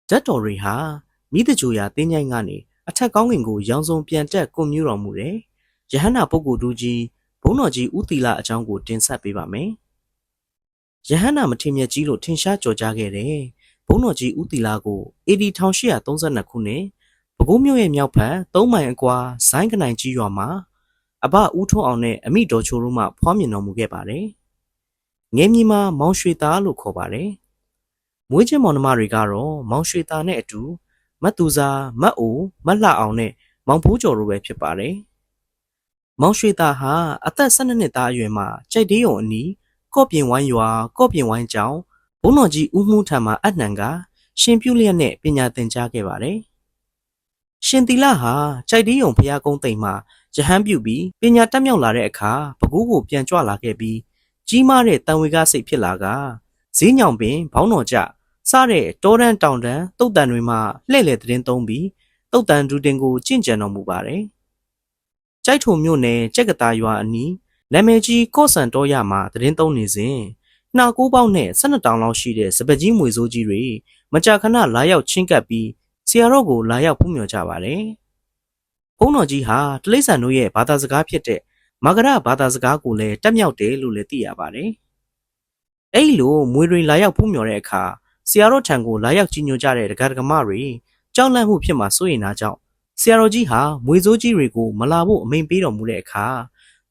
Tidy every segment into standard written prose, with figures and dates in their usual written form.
ဓာတ်တော်တွေဟာမိတကြိုရာတင်းញိုင်းကနေအထက်ကောင်းကင်ကိုရောင်စုံပြန်တက်ကွန်မြူတော်မူတယ်။ယဟန္တာပုဂ္ဂိုလ်တို့ကြီးဘုန်းတော်ကြီးဦးသီလအကြောင်းကိုတင်ဆက်ပေးပါမယ်။ယဟန္တာမထေမြတ်ကြီးလို့ထင်ရှားကြော်ကြားခဲ့တဲ့ဘုန်းတော်ကြီးဦးသီလကို AD 1832ခုနှစ်ပဲခူးမြို့ရဲ့မြောက်ဘက်3မိုင်အကွာဇိုင်းကနိုင်ကြီးရွာမှာအဘဦးထွန်းအောင်နဲ့အမိတော်ချိုတို့မှဖွားမြင်တော်မူခဲ့ပါတယ်။ငယ်မြီမှာမောင်ရွှေသားလို့ခေါ်ပါတယ်။မွေးချင်းမောင်နှမတွေကတော့မောင်ရွှေသားနဲ့အတူမတ်သူစာမတ်အိုမတ်လှအောင်နဲ့မောင်ဖိုးကျော်တို့ပဲဖြစ်ပါတယ်။မောင်ရွှေသားဟာအသက်12နှစ်သားအရွယ်မှာကြိုက်သေးုံအနီးကော့ပြင်ဝိုင်းရွာကော့ပြင်ဝိုင်းကျောင်းဘုန်းတော်ကြီးဦးမှုထံမှာအနှံကရှင်ပြုလျက်နဲ့ပညာသင်ကြားခဲ့ပါတယ်။ရှင်သီလဟာကြိုက်သေးုံဘုရားကုန်းသိမ်မှာယဟန်ပြုပြီးပညာတက်မြောက်လာတဲ့အခါပဲခူးကိုပြန်ကြွလာခဲ့ပြီးကြီးမားတဲ့တန်ဝေကစိတ်ဖြစ်လာကဈေးညောင်ပင်ဘောင်းတော်ကြစတဲ့တောတန်းတောင်တန်းတုတ်တန်တွေမှာလှည့်လည်သတင်းသုံးပြီးတုတ်တန်ဒူတင်ကိုကျင့်ကြံတော်မူပါတယ်။ကြိုက်ထုံမြို့နယ်ကြက်ကတာရွာအနီးနာမည်ကြီးကော့ဆန်တော်ရမှာသတင်းသုံးနေစဉ်နှာကိုးပေါက်နဲ့12တောင်လောက်ရှိတဲ့စပကြီးမွေစိုးကြီးတွေမကြာခဏလာရောက်ချင်းကပ်ပြီးဆရာတော်ကိုလာရောက်ဖူးမြော်ကြပါတယ်။ဘုန်းတော်ကြီးဟာတလိษံတို့ရဲ့ဘာသာစကားဖြစ်တဲ့မဂရဘာသာစကားကိုလည်းတက်မြောက်တယ်လို့လည်းသိရပါတယ်။အဲ့လိုမွေတွေလာရောက်ဖူးမြော်တဲ့အခါဆရာတော်ထံကိုလာရောက်ကြီးညိုကြတဲ့ဒကာဒကမတွေကြောက်လန့်မှုဖြစ်မှာစိုးရိမ်တာကြောင့်ဆရာတော်ကြီးဟာမွေစိုးကြီးတွေကိုမလာဖို့အမိန့်ပေးတော်မူတဲ့အခါ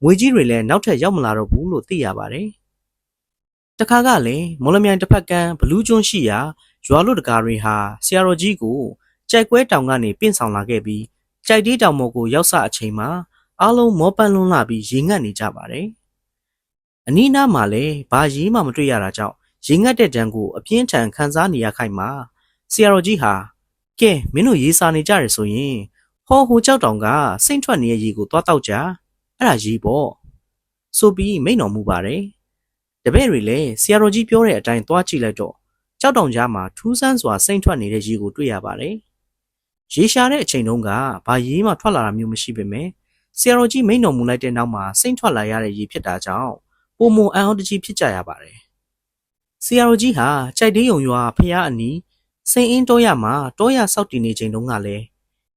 မွေကြီးတွေလည်းနောက်ထပ်ရောက်မလာတော့ဘူးလို့သိရပါတယ်။တခါကလည်းမော်လမြိုင်တစ်ဖက်ကမ်းဘလူးကျွန်းရှိရာရွာလူတကာတွေဟာဆရာတော်ကြီးကိုကြိုက်ကွဲတောင်ကနေပင့်ဆောင်လာခဲ့ပြီးကြိုက်တီးတောင်ပေါ်ကိုရောက်စအချိန်မှာအားလုံးမောပန်းလွန်းလာပြီးရေငတ်နေကြပါတယ်။အနီးနားမှာလည်းဘာရေးမှမတွေ့ရတာကြောင့်ရေငတ်တဲ့တံကိုအပြင်းထန်ခံစားနေရခိုင်မှာဆရာတော်ကြီးဟာကဲမင်းတို့ရေးစာနေကြရဆိုရင်ဟိုကြောက်တောင်ကစိမ့်ထွက်နေတဲ့ရေကိုသွားတောက်ကြအဲ့ဒါရေပေါ့ဆိုပြီးမိန့်တော်မူပါတယ်တပည့်တွေလည်းဆရာတော်ကြီးပြောတဲ့အတိုင်းသွားကြည့်လိုက်တော့ကြောက်တောင်ကြားမှာထူးဆန်းစွာစိမ့်ထွက်နေတဲ့ရေကိုတွေ့ရပါတယ်ရေရှာတဲ့အချိန်တုန်းကဘာရေမှထွက်လာတာမျိုးမရှိပေမဲ့ဆရာတော်ကြီးမိန့်တော်မူလိုက်တဲ့နောက်မှာစိမ့်ထွက်လာရတဲ့ရေဖြစ်တာကြောင့်ပုံမအံ့ဩတကြီးဖြစ်ကြရပါတယ်ဆရာတော်ကြီးဟာကြိုက်သေးုံရွာဖျားအနီးစိန်အင်းတောရမှာတောရဆောက်တည်နေချိန်တုန်းကလည်း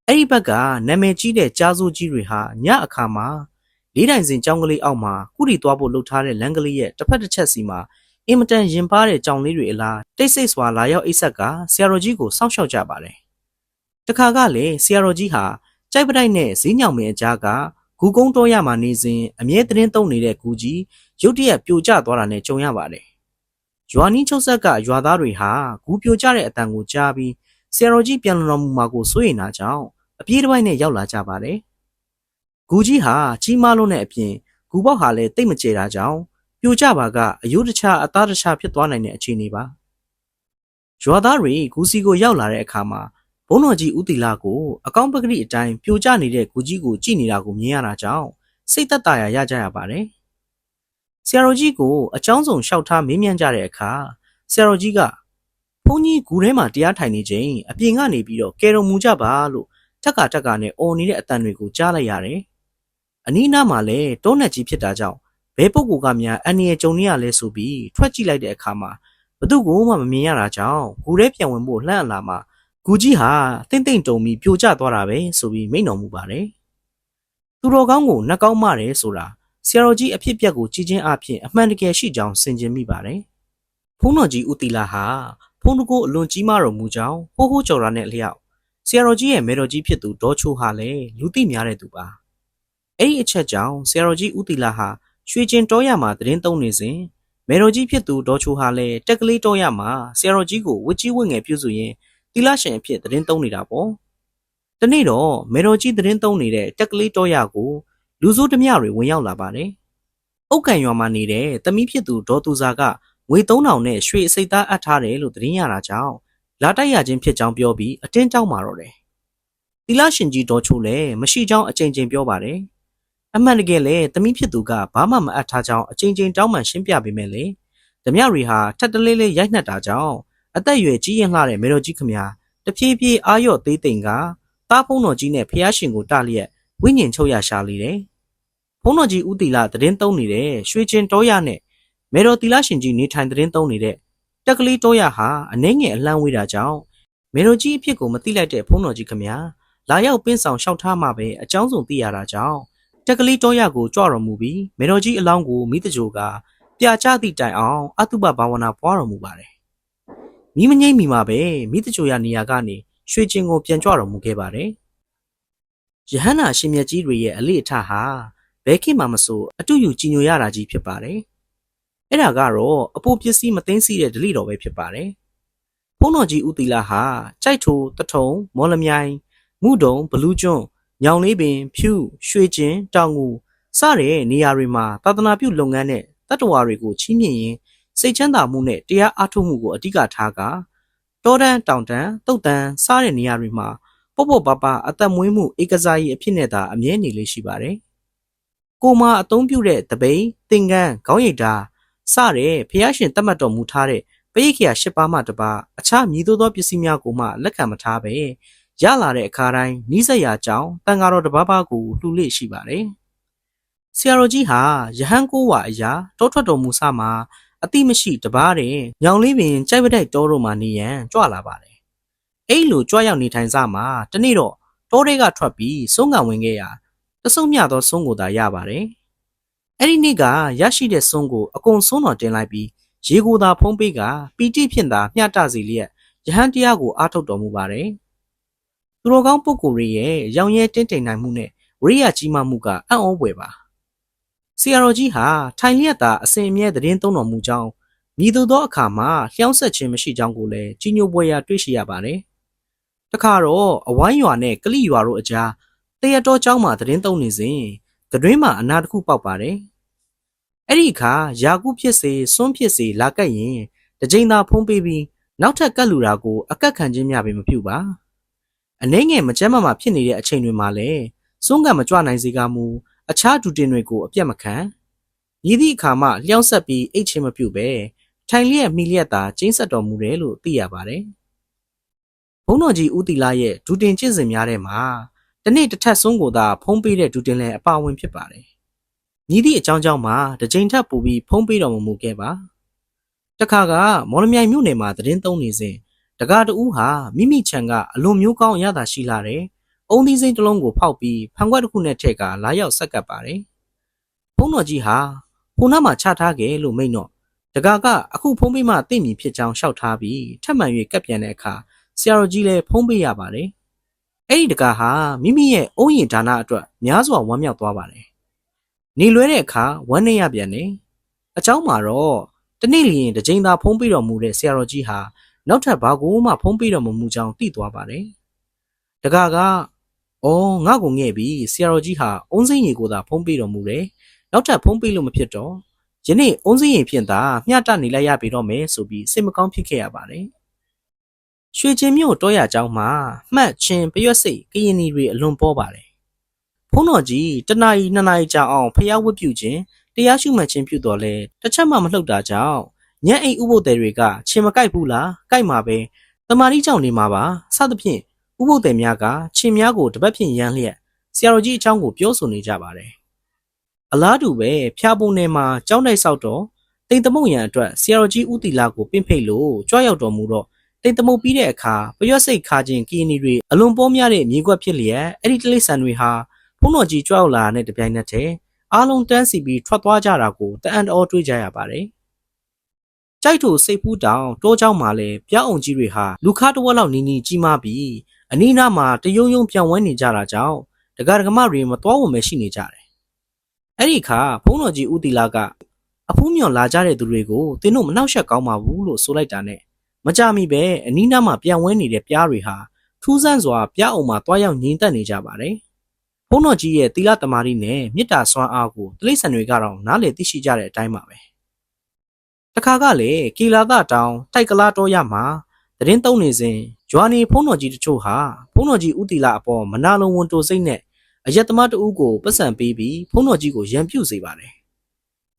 အဲ့ဒီဘက်ကနာမည်ကြီးတဲ့ကြားစိုးကြီးတွေဟာညအခါမှာလေးတိုင်စင်ကျောင်းကလေးအောက်မှာကုရီသွားဖို့လှုပ်ထားတဲ့လမ်းကလေးရဲ့တစ်ဖက်တစ်ချက်စီမှာအင်မတန်ရင်ပါတဲ့ကြောင်လေးတွေအလားတိတ်ဆိတ်စွာလာရောက်အိပ်ဆက်ကဆရာတော်ကြီးကိုစောင့်ရှောက်ကြပါတယ်တခါကလည်းဆရာတော်ကြီးဟာကြိုက်ပတိုက်နဲ့ဈေးညောင်ပင်အကြားကဂူကုန်းတောရမှာနေစဉ်အမြဲတမ်းသုံးနေတဲ့ဂူကြီးရုတ်တရက်ပြိုကျသွားတာနဲ့ကြုံရပါတယ်ရွာနီးချုပ်ဆက်ကရွာသားတွေဟာဂူပြိုကျတဲ့အတန်ကိုကြားပြီးဆရာတော်ကြီးပြန်လာတော်မူမှာကိုစိုးရိမ်တာကြောင့်အပြေးတစ်ပိုင်းနဲ့ရောက်လာကြပါတယ်။ဂူကြီးဟာကြီးမားလုံးနဲ့အပြင်ဂူပေါက်ဟာလည်းတိတ်မကျတာကြောင့်ပြိုကျပါကအယုဒ္ဓချအသားတခြားဖြစ်သွားနိုင်တဲ့အခြေအနေပါ။ရွာသားတွေဂူစီကိုရောက်လာတဲ့အခါမှာဘုန်းတော်ကြီးဦးသီလကိုအကောင်းပကတိအတိုင်းပြိုကျနေတဲ့ဂူကြီးကိုကြည့်နေတာကိုမြင်ရတာကြောင့်စိတ်သက်သာရကြရပါတယ်။ဆရာတော်ကြီးကိုအကြောင်းစုံလျှောက်ထားမေးမြန်းကြတဲ့အခါဆရာတော်ကြီးကဘုန်းကြီးဂူထဲမှာတရားထိုင်နေချိန်အပြင်ကနေပြီးတော့ကဲတော်မူကြပါလို့ထက်ကနဲ့အော်နေတဲ့အတန်တွေကိုကြားလိုက်ရတယ်။အနီးနားမှာလည်းတောနက်ကြီးဖြစ်တာကြောင့်ဘဲပုဂ္ဂိုလ်ကများအန္တရာယ်ကြုံနေရလဲဆိုပြီးထွက်ကြည့်လိုက်တဲ့အခါမှာဘသူကိုမှမမြင်ရတာကြောင့်ဂူထဲပြန်ဝင်ဖို့လှမ်းအလာမှာဂူကြီးဟာတိမ့်တိမ့်တုံပြီးပြိုကျသွားတာပဲဆိုပြီးမိန့်တော်မူပါတယ်။သူတော်ကောင်းကိုနှက်ကောင်းမတယ်ဆိုတာဆရာတော်ကြီးအဖြစ်ပြက်ကိုကြည်ချင်းအဖြစ်အမှန်တကယ်ရှိကြောင်းဆင်ခြင်မိပါတယ်။ဘုန်းတော်ကြီးဦးသီလဟာဖုန်းတကိုအလွန်ကြီးမားတော်မူကြောင်းဟိုးကြော်တာနဲ့လျောက်ဆရာတော်ကြီးရဲ့မေတော်ကြီးဖြစ်သူဒေါ်ချိုဟာလည်းလူသိများတဲ့သူပါ။အဲ့ဒီအချက်ကြောင့်ဆရာတော်ကြီးဦးသီလဟာရွှေကျင်တောရမှာသတင်းသုံးနေစဉ်မေတော်ကြီးဖြစ်သူဒေါ်ချိုဟာလည်းတက်ကလေးတောရမှာဆရာတော်ကြီးကိုဝတ်ကြီးဝတ်ငယ်ပြုစုရင်းသီလရှင်အဖြစ်သတင်းသုံးနေတာပေါ့။ဒီနေ့တော့မေတော်ကြီးသတင်းသုံးနေတဲ့တက်ကလေးတောရကိုလူစုဓမြတွေဝင်ရောက်လာပါတယ်။အုတ်ကန်ရွာမှာနေတဲ့သမီးဖြစ်သူဒေါ်သူစာကငွေ3000နဲ့ရွှေအစိတ်သားအပ်ထားတယ်လို့သတင်းရတာကြောင့်လာတိုက်ရခြင်းဖြစ်ကြောင်းပြောပြီးအတင်းတောင်းပါတော့တယ်။သီလရှင်ကြီးဒေါ်ချိုလည်းမရှိကြောင်းအကြိမ်ကြိမ်ပြောပါတယ်။အမှန်တကယ်လည်းသမီးဖြစ်သူကဘာမှမအပ်ထားကြောင်းအကြိမ်ကြိမ်တောင်းပန်ရှင်းပြပေးမယ်လေ။ဓမြတွေဟာထက်တလေးလေးရိုက်နှက်တာကြောင့်အသက်အရွယ်ကြီးရင်လှတဲ့မေတော်ကြီးခမညာတဖြည်းဖြည်းအာရော့သေးသိမ်ကသားဖုံးတော်ကြီးနဲ့ဖျားရှင်ကိုတလျက်ဝိညာဉ်ချုပ်ရရှာလေတယ်။ဘုန်းတော်ကြီးဦးသီလသတင်းသုံးနေတဲ့ရွှေကျင်တောရနဲ့မေတော်သီလရှင်ကြီးနေထိုင်သတင်းသုံးနေတဲ့တက်ကလေးတောရဟာအနှဲငယ်အလှမ်းဝေးတာကြောင့် မေရိုကြီးအဖြစ်ကိုမသိလိုက်တဲ့ဖုန်းတော်ကြီးခမညာလာရောက်ပင်းဆောင်ရှောက်ထားမှပဲအကြောင်းစုံသိရတာကြောင့်တက်ကလေးတောရကိုကြွတော်မူပြီးမေတော်ကြီးအလောင်းကိုမိတကြိုကပြာချသည့်တိုင်အောင်အတုပဘာဝနာပွားတော်မူပါတယ်မိမငိမ့်မီမှာပဲမိတကြိုရနေရာကနေရွှေကျင်ကိုပြန်ကြွတော်မူခဲ့ပါတယ်ယဟန္တာရှင်မြတ်ကြီးတွေရဲ့အလေအထဟာဘဲခေတ်မှမဆိုအတူယူကြည်ညိုရတာကြီးဖြစ်ပါတယ်အဲ့ဒါကတော့အပိုပစ္စည်းမသိမ်းစီတဲ့ဓလိတော်ပဲဖြစ်ပါတယ်ဖုန်းတော်ကြီးဦးသီလာဟာကြိုက်ထိုတထုံမော်လမြိုင်မုဒုံဘလူးကျွန်းညောင်လေးပင်ဖြူရွှေကျင်တောင်ငူစတဲ့နေရာတွေမှာသာသနာပြုလုပ်ငန်းနဲ့တတ္တဝါတွေကိုချီးမြှင့်ရင်းစိတ်ချမ်းသာမှုနဲ့တရားအားထုတ်မှုကိုအဓိကထားကတောတန်းတောင်တန်းတုတ်တန်းစတဲ့နေရာတွေမှာပေါ့ပေါ့ပါပါအသက်မွေးမှုဧကစားကြီးအဖြစ်နဲ့သာအမြဲနေလေးရှိပါတယ်ကိုမအသုံးပြုတဲ့တပိန်သင်္ကန်းခေါင်းရိပ်ဓာစတဲ့ဖျားရှင်တတ်မှတ်တော်မူထားတဲ့ပရိက္ခရာ၈ပါးမှတပါအခြားမြည်သောပစ္စည်းများကိုမှလက်ခံမထားပဲရလာတဲ့အခါတိုင်းနီးစပ်ရာကြောင့်တန်ဃာတော်တစ်ပါးပါးကိုလှူလေ့ရှိပါတယ်ဆရာတော်ကြီးဟာယဟန်ကိုဝါအရာတောထွက်တော်မူစမှာအတိမရှိတပါးတဲ့ညောင်လေးပင်ကြိုက်ပတိုက်တောတို့မှာနေရန်ကြွလာပါတယ်အဲ့လိုကြွရောက်နေထိုင်စမှာတနေ့တော့တောတွေကထွက်ပြီးဆုံးကံဝင်ခဲ့ရာတဆုံမြသောဆုံးကိုသာရပါတယ်အဲ့ဒီနေ့ကရရှိတဲ့ဆုံးကိုအကုန်ဆုံးတော်တင်လိုက်ပြီးရေကိုသာဖုံးပေးကပီတိဖြင့်သာမျှတစေလျက်ယဟန်တရားကိုအားထုတ်တော်မူပါတယ်သူတော်ကောင်းပုဂ္ဂိုလ်ရဲ့ရောင်ရဲတင်းတိမ်နိုင်မှုနဲ့ဝိရိယကြီးမားမှုကအံ့ဩဖွယ်ပါဆရာတော်ကြီးဟာထိုင်လျက်သာအစဉ်အမြဲသတင်းသုံးတော်မူကြောင်းမြည်သူသောအခါမှာလျှောင်းဆက်ခြင်းမရှိကြောင်းကိုလည်းကြီးညိုပွဲရာတွေ့ရှိရပါတယ်တခါတော့အဝိုင်းရွာနဲ့ကလိရွာတို့အကြားတရတော်ကျောင်းမှာသတင်းသုံးနေစဉ်ကတွင်းမှာအနာတစ်ခုပေါက်ပါတယ်အဲ့ဒီအခါယာကုဖြစ်စေစွန်းဖြစ်စေလာကတ်ရင်တစ်ကြိမ်သာဖုံးပေးပြီးနောက်ထပ်ကတ်လူတာကိုအကတ်ခံခြင်းများပင်မပြုပါအနှဲငယ်မကြမ်းမဖြစ်နေတဲ့အချိန်တွေမှာလည်းစွန်းကံမကြွနိုင်စေကမူအခြားဒူတင်တွေကိုအပြတ်မခံရည်သည့်အခါမှလျှောက်ဆက်ပြီးအိတ်ချင်းမပြုတ်ပဲထိုင်လျက်မိလျက်သာကျင်းဆက်တော်မူတယ်လို့သိရပါတယ်ဘုန်းတော်ကြီးဦးတီလာရဲ့ဒူတင်ကျင့်စဉ်များထဲမှာတနေ့တစ်ထပ်စွန်းကိုသာဖုံးပေးတဲ့ဒူတင်လည်းအပါဝင်ဖြစ်ပါတယ်မြည်သည့်အကြောင်းကြောင့်မှတစ်ကြိမ်ထပ်ပူပြီးဖုံးပေးတော်မူခဲ့ပါတခါကမော်လမြိုင်မြို့နယ်မှာသတင်းသုံးနေစဉ်တကားတူဟာမိမိချံကအလွန်မျိုးကောင်းအရသာရှိလာတဲ့အုံသီးစိမ့်တစ်လုံးကိုဖောက်ပြီးဖန်ခွက်တစ်ခုနဲ့ထည့်ကလာရောက်ဆက်ကပ်ပါတယ်ဘုန်းတော်ကြီးဟာဟိုနားမှာချထားခဲ့လို့မိန့်တော့တကားကအခုဖုံးပေးမှသိမည်ဖြစ်ကြောင်းလျှောက်ထားပြီးထပ်မံ၍ကပ်ပြန်တဲ့အခါဆရာတော်ကြီးလည်းဖုံးပေးရပါတယ်အဲ့ဒီတကားဟာမိမိရဲ့အုံရင်ဒါနအတွက်များစွာဝမ်းမြောက်သွားပါတယ်နေလွဲတဲ့အခါဝမ်းနေရပြန်တယ်အเจ้าမှာတော့တနေ့လျင်တစ်ကြိမ်သာဖုံးပေးတော်မူတဲ့ဆရာတော်ကြီးဟာနောက်ထပ်ဘာကိုမှဖုံးပေးတော်မမူကြောင်းသိသွားပါတယ်တကားကအော်ငါ့ကိုငဲ့ပြီးဆရာတော်ကြီးဟာအုံးစိမ့်ရီကိုသာဖုံးပေးတော်မူတယ်နောက်ထပ်ဖုံးပေးလို့မဖြစ်တော့ယနေ့အုံးစိမ့်ရီဖြင့်သာမျှတနေလိုက်ရပြီတော့မယ်ဆိုပြီးစိတ်မကောင်းဖြစ်ခဲ့ရပါတယ်ရွှေချင်းမြို့တောရကျောင်းမှာမှတ်ချင်းပရွက်စိတ်ကရင်နီတွေအလွန်ပေါ်ပါတယ်ဖုန်းတော်ကြီးတနာရီ2နာရီကြာအောင်ဖျားဝတ်ပြုခြင်းတရားရှုမှတ်ခြင်းပြုတော်လဲတစ်ချက်မှမလှုပ်တာကြောင့်ညအိမ်ဥပုသ်တွေကချင်းမကြိုက်ဘူးလားကြိုက်မှာပဲတမာရီကြောင့်နေမှာပါစသဖြင့်ဥပုသ်တွေများကချင်းများကိုတပတ်ဖြင့်ရမ်းလျက်ဆရာတော်ကြီးအကြောင်းကိုပြောဆိုနေကြပါတယ်အလားတူပဲဖျားပုံနယ်မှာကျောင်းတိုက်ဆောက်တော်တိမ်သမုတ်ရံအတွက်ဆရာတော်ကြီးဦးတီလာကိုပင့်ဖိတ်လို့ကြွရောက်တော်မူတော့တိမ်သမုတ်ပြီးတဲ့အခါပရွက်စိတ်ခါခြင်းကီနီတွေအလွန်ပေါ်များတဲ့မြေကွက်ဖြစ်လျက်အဲ့ဒီတိလိษံတွေဟာဖုန်းတော်ကြီးကြွရောက်လာတဲ့တပြိုင်နက်တည်းအားလုံးတန်းစီပြီးထွက်သွားကြတာကိုတအံ့တော်တွေးကြရပါတယ်ကြိုက်ထိုစိတ်ဖူးတောင်တောเจ้าမှာလည်းပြားအောင်ကြီးတွေဟာလူခါတဝက်လောက်နီးနီးကြီးမားပြီးအနီးနားမှာတယုံယုံပြန်ဝဲနေကြတာကြောင့်တက္ကမတွေမတော်ဝင်ပဲရှိနေကြတယ်အဲ့ဒီခါဘုန်းတော်ကြီးဦးတီလာကအဖူးမြော်လာကြတဲ့သူတွေကိုသင်တို့မနှောက်ယှက်ကောင်းပါဘူးလို့ဆိုလိုက်တာနဲ့မကြမီပဲအနီးနားမှာပြန်ဝဲနေတဲ့ပြားတွေဟာထူးဆန်းစွာပြားအောင်မှာတွားရောက်ငြိမ်သက်နေကြပါတယ်ဘုန်းတော်ကြီးရဲ့သီလတမာတိနဲ့မေတ္တာစွမ်းအားကိုတိလိษံတွေကတော့နားလေသိရှိကြတဲ့အတိုင်းပါပဲတခါကလည်းကီလာသတောင်တိုက်ကလာတော်ရမှာသတင်းသုံးနေစဉ်ဂျွာနီဖုန်းတော်ကြီးတချို့ဟာဖုန်းတော်ကြီးဦးတီလာအပေါ်မနာလုံးဝန်တိုစိတ်နဲ့အယက်သမားတဦးကိုပတ်စံပေးပြီးဖုန်းတော်ကြီးကိုရန်ပြုတ်စေပါတယ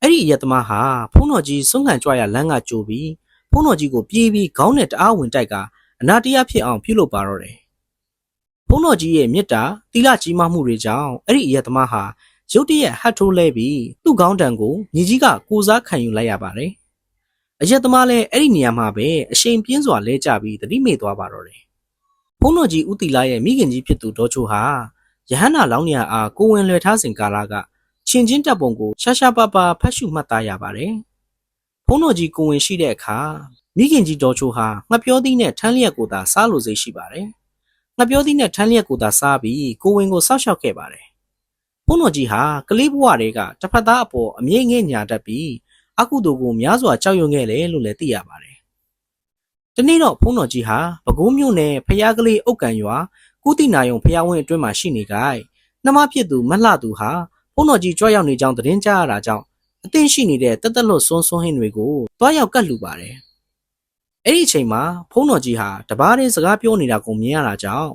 ်အဲ့ဒီအယက်သမားဟာဖုန်းတော်ကြီးစွန့်ခံကြွရလမ်းကကြိုပြီးဖုန်းတော်ကြီးကိုပြေးပြီးခေါင်းနဲ့တအားဝင်တိုက်ကအနာတရားဖြစ်အောင်ပြုလုပ်ပါတော့တယ်ဘုန်းတော်ကြီးရဲ့မေတ္တာသီလကြီးမားမှုတွေကြောင့်အဲ့ဒီအယက်သမားဟာရုတ်တရက်ဟတ်ထိုးလဲပြီးသူ့ခေါင်းတံကိုမြေကြီးကကိုစားခံယူလိုက်ရပါတယ်အယက်သမားလည်းအဲ့ဒီနေရာမှာပဲအရှိန်ပြင်းစွာလဲကျပြီးသတိမေ့သွားပါတော့တယ် ုန်းတော်ကြီးဦးတီလာရဲ့မိခင်ကြီးဖြစ်သူဒေါ်ချိုဟာယဟန္တာလောင်းနေရအားကိုဝင်လွယ်ထားစဉ်ကာလကရှင်ချင်းတပ်ပုံကိုရှာရှာပါပါဖတ်ရှုမှတ်သားရပါတယ်။ဘုန်းတော်ကြီးကိုဝင်ရှိတဲ့အခါမိခင်ကြီးဒေါ်ချိုဟာငှက်ပြောသီးနဲ့ထန်းလျက်ကိုသာစားလို့စိတ်ရှိပါတယ်။ငှက်ပြောသီးနဲ့ထန်းလျက်ကိုသာစားပြီးကိုဝင်ကိုစောက်ရှောက်ခဲ့ပါတယ်။ဘုန်းတော်ကြီးဟာကလေးဘဝတွေကတစ်ဖက်သားအပေါ်အမြင့်ငဲ့ညာတတ်ပြီးအကုသိုလ်ကိုများစွာကြောက်ရွံ့ခဲ့တယ်လို့လည်းသိရပါတယ်။ဒီနေ့တော့ဘုန်းတော်ကြီးဟာပဲခူးမြို့နယ်ဖျားကလေးအုတ်ကန်ရွာကုတိနာယုံဖျားဝင်းအတွင်းမှာရှိနေကြ။နှမဖြစ်သူမလှသူဟာဘုန်းတော်ကြီးကြွရောက်နေကြောင်းသတင်းကြားရတာကြောင့်အသင့်ရှိနေတဲ့တက်တက်လွတ်စွန်းစွန်းဟင်းတွေကိုတွားရောက်ကတ်လှူပါတယ်။အဲ့ဒီအချိန်မှာဘုန်းတော်ကြီးဟာတပားရင်းစကားပြောနေတာကိုမြင်ရတာကြောင့်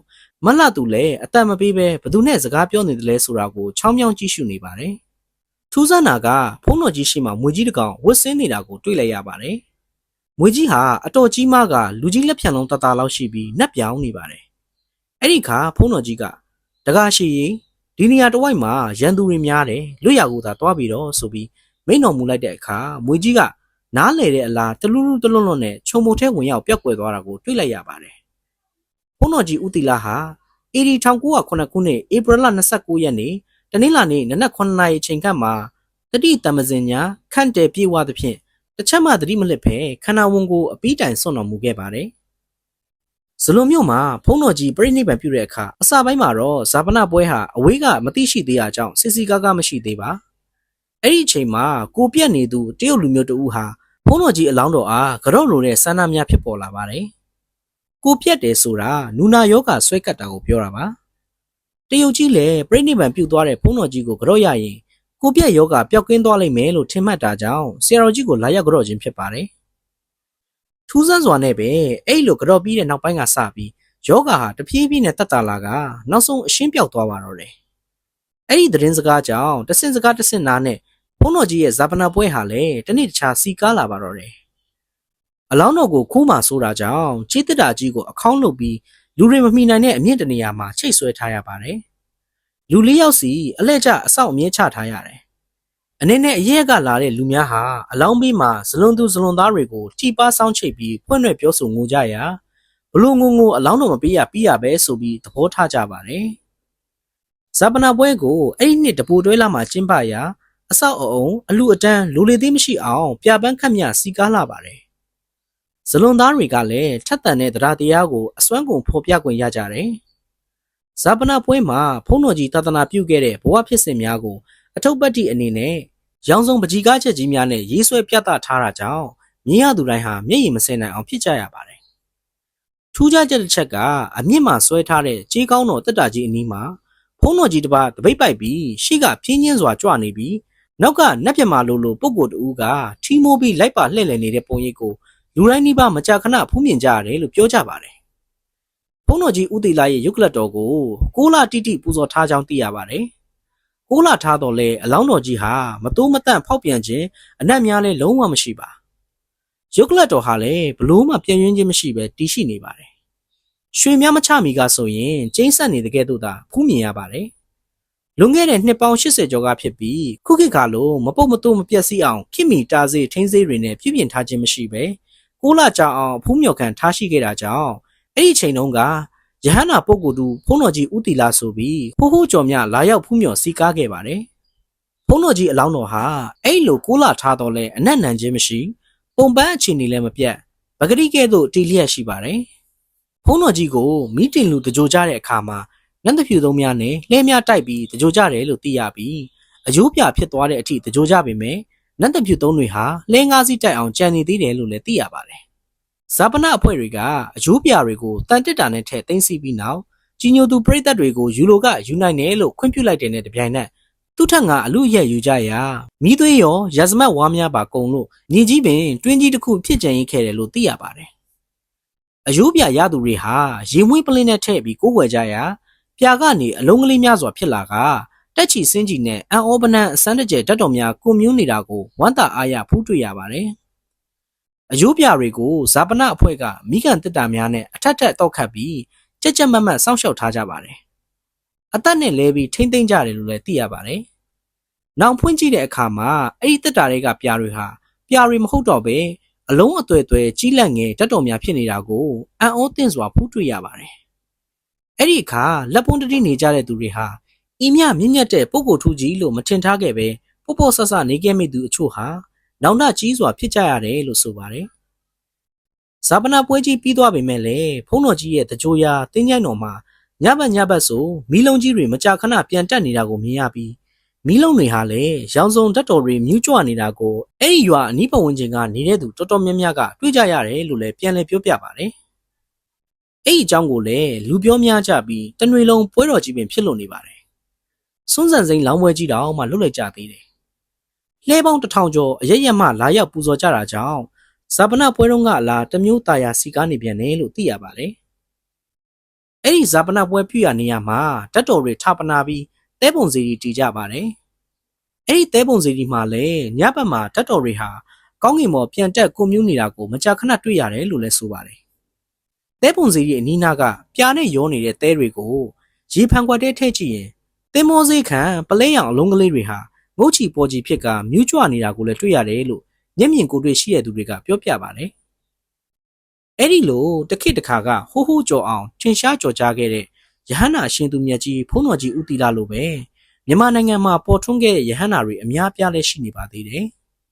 မလှသူလည်းအသက်မပေးပဲဘသူနဲ့စကားပြောနေတယ်လဲဆိုတာကိုချောင်းချောင်းကြည့်ရှုနေပါတယ်။ထူးဆန်းတာကဘုန်းတော်ကြီးရှိမှမွေကြီးတစ်ကောင်ဝတ်ဆင်းနေတာကိုတွေ့လိုက်ရပါတယ်။မွေကြီးဟာအတော်ကြီးမကလူကြီးလက်ဖြံလုံးတတလောက်ရှိပြီးနှက်ပြောင်းနေပါတယ်။အဲ့ဒီခါဘုန်းတော်ကြီးကတကားရှိရင်ဒီနေရာတစ်ဝိုက်မှာရန်သူတွေများတယ်လွတ်ရကိုသာတွားပြီးတော့ဆိုပြီးမိန့်တော်မူလိုက်တဲ့အခါမွေကြီးကနားလေတဲ့အလားတလူလူတလွတ်လွတ်နဲ့ခြုံမုံထဲဝင်ရောက်ပျောက်ကွယ်သွားတာကိုတွေ့လိုက်ရပါတယ်။ဘုန်းတော်ကြီးဦးတီလာဟာ1909ခုနှစ်ဧပြီလ29ရက်နေ့တနင်္လာနေ့နနက်9နာရီအချိန်ခန့်မှာတတိတမစင်ညာခန့်တယ်ပြေဝသဖြင့်တစ်ချက်မှသတိမလစ်ဖဲခန္ဓာဝန်ကိုအပီးတိုင်ဆွန့်တော်မူခဲ့ပါတယ်။ဇလွန်မြို့မှာဘုန်းတော်ကြီးပြိဋိဘံပြုတဲ့အခါအစပိုင်းမှာတော့ဇာပနပွဲဟာအဝေးကမသိရှိသေးတာကြောင့်စစ်စီကားကားမရှိသေးပါ။အဲ့ဒီအချိန်မှာကိုပြက်နေသူတရုတ်လူမျိုးတဦးဟာဘုန်းတော်ကြီးအလောင်းတော်အားကြော့လိုတဲ့ဆန္ဒများဖြစ်ပေါ်လာပါတယ်။ကိုပြက်တယ်ဆိုတာနူနာယောဂဆွဲကတ်တာကိုပြောတာပါ။တရုတ်ကြီးလည်းပြိဋိဘံပြုသွားတဲ့ဘုန်းတော်ကြီးကိုကြော့ရရင်ကိုပြက်ယောဂပျောက်ကင်းသွားလိမ့်မယ်လို့ထင်မှတ်တာကြောင့်ဆရာတော်ကြီးကိုလာရောက်ကြော့ခြင်းဖြစ်ပါတယ်။ထူးဆန်းစွာနဲ့ပဲအဲ့လိုကြော့ပြီးတဲ့နောက်ပိုင်းကစပြီးယောဂဟာတဖြည်းဖြည်းနဲ့တက်တာလာကနောက်ဆုံးအရှင်းပြောက်သွားပါတော့တယ်။အဲ့ဒီသတင်းစကားကြောင့်တဆင့်စကားတဆင့်နာနဲ့ဘုန်းတော်ကြီးရဲ့ဇာပနာပွဲဟာလည်းတနေ့တခြားစီကားလာပါတော့တယ်။အလောင်းတော်ကိုခိုးမှဆိုတာကြောင့်ခြေတတာကြီးကိုအခေါင်းလုပ်ပြီးလူတွေမမိနိုင်တဲ့အမြင့်တနေရာမှာချိတ်ဆွဲထားရပါတယ်။လူ၄ယောက်စီအလဲကျအဆောက်အမြဲချထားရတယ်။အနေနဲ့အရက်ကလာတဲ့လူများဟာအလောင်းဘေးမှာဇလွန်သူဇလွန်သားတွေကိုထိပါဆောင်းချိတ်ပြီးဖွင့်ရွက်ပြောဆိုငိုကြရာဘလို့ငိုအလောင်းတော်မပေးရပြီးရပဲဆိုပြီးသဘောထားကြပါတယ်။ဇာပနာပွဲကိုအဲ့ဒီနှစ်တပူတွဲလာမှကျင်းပရာအဆောက်အအုံအလူအတန်းလူလေသေးမရှိအောင်ပြပန်းခတ်မြစီကားလာပါတယ်။ဇလွန်သားတွေကလည်းထက်သန်တဲ့တရားတရားကိုအစွမ်းကုန်ဖော်ပြခွင့်ရကြတယ်။ဇာပနာပွဲမှာဘုန်းတော်ကြီးသာသနာပြုခဲ့တဲ့ဘဝဖြစ်စဉ်များကိုအထုပ်ပတ်တိအနေနဲ့ရောင်စုံပကြီးကားချက်ကြီးများနဲ့ရေးဆွဲပြသထားတာကြောင့်မြင်ရသူတိုင်းဟာမျက်ရည်မစင်နိုင်အောင်ဖြစ်ကြရပါတယ်။ထူးခြားချက်တစ်ချက်ကအမြင့်မှဆွဲထားတဲ့ကြေးကောင်းတော်တက်တာကြီးအနီးမှာဘုန်းတော်ကြီးတစ်ပါးတပိတ်ပိုက်ပြီးရှေ့ကပြင်းချင်းစွာကြွနေပြီးနောက်ကနက်ပြမလိုပုဂ္ဂိုလ်တူကထီမိုးပြီးလိုက်ပါလှည့်လည်နေတဲ့ပုံရိပ်ကိုလူတိုင်းနီးပါးမကြာခဏဖူးမြင်ကြရတယ်လို့ပြောကြပါတယ်။ဘုန်းတော်ကြီးဦးတီလာရဲ့ရုပ်ကလတ်တော်ကို6လတိတိပူဇော်ထားကြောင်းသိရပါတယ်။6လထားတော့လေအလောင်းတော်ကြီးဟာမတိုးမတန့်ဖောက်ပြန်ခြင်းအနက်များလဲလုံးဝမရှိပါ။ရုပ်ကလတ်တော်ဟာလည်းဘလို့မှပြန်ရင်းခြင်းမရှိပဲတည်ရှိနေပါတယ်။ရွှေများမချမီကဆိုရင်ကျင်းဆက်နေတဲ့ကဲ့သို့သာဖူးမြင်ရပါတယ်။လွန်ခဲ့တဲ့နှစ်ပေါင်း80ကျော်ကဖြစ်ပြီးခုခေတ်ကလိုမပုတ်မတိုးမပြက်စီးအောင်ခင်မီတာစေးထင်းစေးတွေနဲ့ပြည်ပြင်ထားခြင်းမရှိပဲ6လကြာအောင်ဖူးမြော်ခံထားရှိခဲ့တာကြောင့်အဲ့ဒီချိန်တုန်းကယဟန္တာပုဂ္ဂိုလ်သူဘုန်းတော်ကြီးဦးတီလာဆိုပြီးဟိုးဟိုးကြော်မြလာရောက်ဖူးမြော်စီကားခဲ့ပါတယ်။ဘုန်းတော်ကြီးအလောင်းတော်ဟာအဲ့လို6လထားတော့လဲအနက်နံခြင်းမရှိပုံပန်းအခြေအနေလည်းမပြတ်ပဂတိကဲ့သို့တည်လျက်ရှိပါတယ်။ဘုန်းတော်ကြီးကိုမိတင်လူတကြိုကြတဲ့အခါမှာနန်းတဖြူသုံးများနဲ့လှဲများတိုက်ပြီးတကြိုကြတယ်လို့သိရပြီးအယိုးပြဖြစ်သွားတဲ့အထိတကြိုကြပေမဲ့နန်းတဖြူသုံးတွေဟာလှဲငါးစီးတိုက်အောင်ကြံနေသေးတယ်လို့လည်းသိရပါတယ်။ဇာပနအဖွဲ့တွေကအယိုးပြတွေကိုတန်တစ်တာနဲ့ထည့်သိမ်းစီပြီးနောက်ကြီးညိုသူပရိသတ်တွေကိုယူလိုကယူနိုင်တယ်လို့ခွင့်ပြုလိုက်တဲ့နဲ့တပြိုင်နက်သူထက်ငါအလူရက်ယူကြရာမိသွေးရောရာဇမတ်ဝါများပါကုန်လို့ညီကြီးပင်တွင်းကြီးတစ်ခုဖြစ်ကြံရင်ခဲ့တယ်လို့သိရပါတယ်။အယိုးပြရသူတွေဟာရေမွေးပလင်းနဲ့ထည့်ပြီးကိုးကွယ်ကြရာပြာကနေအလုံးကလေးများစွာဖြစ်လာကတက်ချီစင်းကြီးနဲ့အန်အောပနန်အစမ်းတကျဓာတ်တော်များကိုမြူးနေတာကိုဝမ်းသာအားရဖူးတွေ့ရပါတယ်။အယိုးပြတွေကိုဇာပနအဖွဲ့ကမိကန်တစ်တာများနဲ့အထက်ထက်တောက်ခတ်ပြီးကြက်ကြက်မတ်မတ်စောင့်ရှောက်ထားကြပါတယ်။အသက်နဲ့လဲပြီးထိမ့်သိမ့်ကြတယ်လို့လည်းသိရပါတယ်။နောက်ဖွင့်ကြည့်တဲ့အခါမှာအဲ့ဒီတစ်တာတွေကပြာတွေဟာပြာတွေမဟုတ်တော့ပဲအလုံးအသွဲသွဲကြီးလက်ငယ်ဓာတ်တော်များဖြစ်နေတာကိုအန်အောသင့်စွာဖူးတွေ့ရပါတယ် အဲ့ဒီအခါလက်ပွန်းတတိနေကြတဲ့သူတွေဟာဤမြမြင့်မြတ်တဲ့ပုဂ္ဂိုလ်ထူးကြီးလို့မထင်ထားခဲ့ပဲပေါ့ပေါ့ဆဆနေခဲ့မိသူအချို့ဟာနောင်တကြီးစွာဖြစ်ကြရတယ်လို့ဆိုပါတယ်။ဇာပနာပွဲကြီးပြီးသွားပေမဲ့လည်းဖုံးတော်ကြီးရဲ့တကြိုရာတင်းကျိုင်းတော်မှာညဘက်ဆိုမီးလုံးကြီးတွေမကြာခဏပြန်တက်နေတာကိုမြင်ရပြီးမီးလုံးတွေဟာလည်းရောင်စုံဓာတ်တော်တွေမြူးကြွနေတာကိုအဲ့ဒီရွာအနီးပတ်ဝန်းကျင်ကနေတဲ့သူတော်တော်များများကတွေ့ကြရတယ်လို့လည်းပြန်လည်ပြောပြပါတယ်။အဲ့ဒီအကြောင်းကိုလည်းလူပြောများကြပြီးတနွေလုံးပွဲတော်ကြီးပင်ဖြစ်လို့နေပါတယ်။စွန်းစံစိမ်းလောင်းပွဲကြီးတောင်မှလွတ်လိုက်ကြသေးတယ်။လှဲပေါင်း1000ကျော်အရရက်မှလာရောက်ပူဇော်ကြတာကြောင့်ဇာပနာပွဲတော်ကအလားတမျိုးတာယာစီကားနေပြန်တယ်လို့သိရပါတယ်။အဲ့ဒီဇာပနာပွဲပြုရနေရမှာဓာတ်တော်တွေထပနာပြီးတဲပုံစီတီကြပါတယ်။အဲ့ဒီတဲပုံစီတီမှာလည်းညဘက်မှာဓာတ်တော်တွေဟာကောင်းကင်ပေါ်ပြန်တက်ကွန်မြူနေတာကိုမကြာခဏတွေ့ရတယ်လို့လည်းဆိုပါတယ်။တဲပုံစီတီအနီးနားကပြာနဲ့ရောနေတဲ့တဲတွေကိုရေဖန်ခွက်ထဲထည့်ကြည့်ရင်သင်္ဘောစေးခံပလဲရောင်အလုံးကလေးတွေဟာငုတ်ချီပေါ်ကြီးဖြစ်ကမြူးကြွနေတာကိုလည်းတွေ့ရတယ်လို့မျက်မြင်ကိုယ်တွေ့ရှိရတဲ့သူတွေကပြောပြပါတယ်။အဲ့ဒီလိုတစ်ခေတ်တစ်ခါကဟိုးဟိုးကြော်အောင်ထင်ရှားကြော်ကြားခဲ့တဲ့ယဟန္တာရှင်သူမြတ်ကြီးဖုံးတော်ကြီးဦးတီလာလိုပဲမြန်မာနိုင်ငံမှာပေါ်ထွန်းခဲ့တဲ့ယဟန္တာတွေအများပြားလည်းရှိနေပါသေးတယ်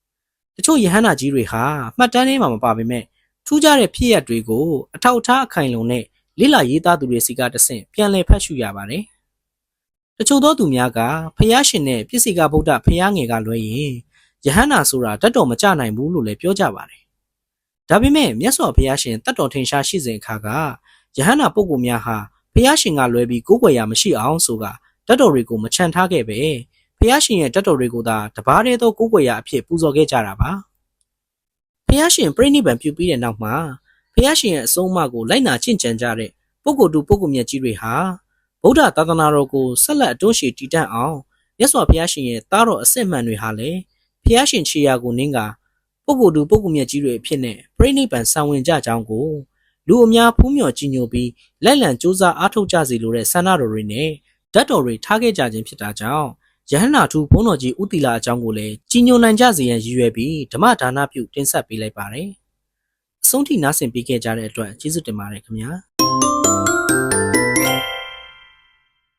။တချို့ယဟန္တာကြီးတွေဟာမှတ်တမ်းထဲမှာမပါပေမဲ့ထူးခြားတဲ့ဖြစ်ရပ်တွေကိုအထောက်အထားအခိုင်အလုံနဲ့လိလာရေးသားသူတွေစီကတဆင့်ပြန်လည်ဖတ်ရှုရပါတယ်။တချို့သောသူများကဖျားရှင်နဲ့ပြည့်စေကဗုဒ္ဓဖျားငယ်ကလွဲရင်ယဟန္တာဆိုတာတတ်တော်မကြနိုင်ဘူးလို့လည်းပြောကြပါတယ်။ဒါပေမဲ့မြတ်စွာဘုရားရှင်တတ်တော်ထင်ရှားရှိစဉ်အခါကယဟန္တာပုဂ္ဂိုလ်များဟာဖျားရှင်ကလွဲပြီးကိုးကွယ်ရာမရှိအောင်ဆိုကတတ်တော်တွေကိုမချန်ထားခဲ့ပဲဖျားရှင်ရဲ့တတ်တော်တွေကိုသာတပါးတည်းသောကိုးကွယ်ရာအဖြစ်ပူဇော်ခဲ့ကြတာပါ။ဖျားရှင်ပြိဋိဘံပြုပြီးတဲ့နောက်မှာဖျားရှင်ရဲ့အဆုံးအမကိုလိုက်နာကျင့်ကြံကြတဲ့ပုဂ္ဂိုလ်တူပုဂ္ဂိုလ်မြတ်ကြီးတွေဟာဗုဒ္ဓသာသနာတော်ကိုဆက်လက်အတွန်းရှည်တည်တံ့အောင်မြတ်စွာဘုရားရှင်ရဲ့သားတော်အစစ်မှန်တွေဟာလည်းဖျားရှင်ခြေရာကိုနင်းကပုဂ္ဂိုလ်တူပုဂ္ဂိုလ်မြတ်ကြီးတွေအဖြစ်နဲ့ပြိဋိဘံဆောင်ဝင်ကြကြောင်းကိုလူအများဖူးမြော်ကြည်ညိုပြီးလက်လံစူးစမ်းအားထုတ်ကြစီလိုတဲ့ဆန္ဒတော်တွေနဲ့ဓာတ်တော်တွေထားခဲ့ကြခြင်းဖြစ်တာကြောင့်ယဟန္တာထူဘုန်းတော်ကြီးဦးတီလာအကြောင်းကိုလည်းကြည်ညိုနိုင်ကြစေရန်ရည်ရွယ်ပြီးဓမ္မဒါနပြုတင်ဆက်ပေးလိုက်ပါတယ်။အဆုံးထိနားဆင်ပေးခဲ့ကြတဲ့အတွက်ကျေးဇူးတင်ပါတယ်ခင်ဗျာ။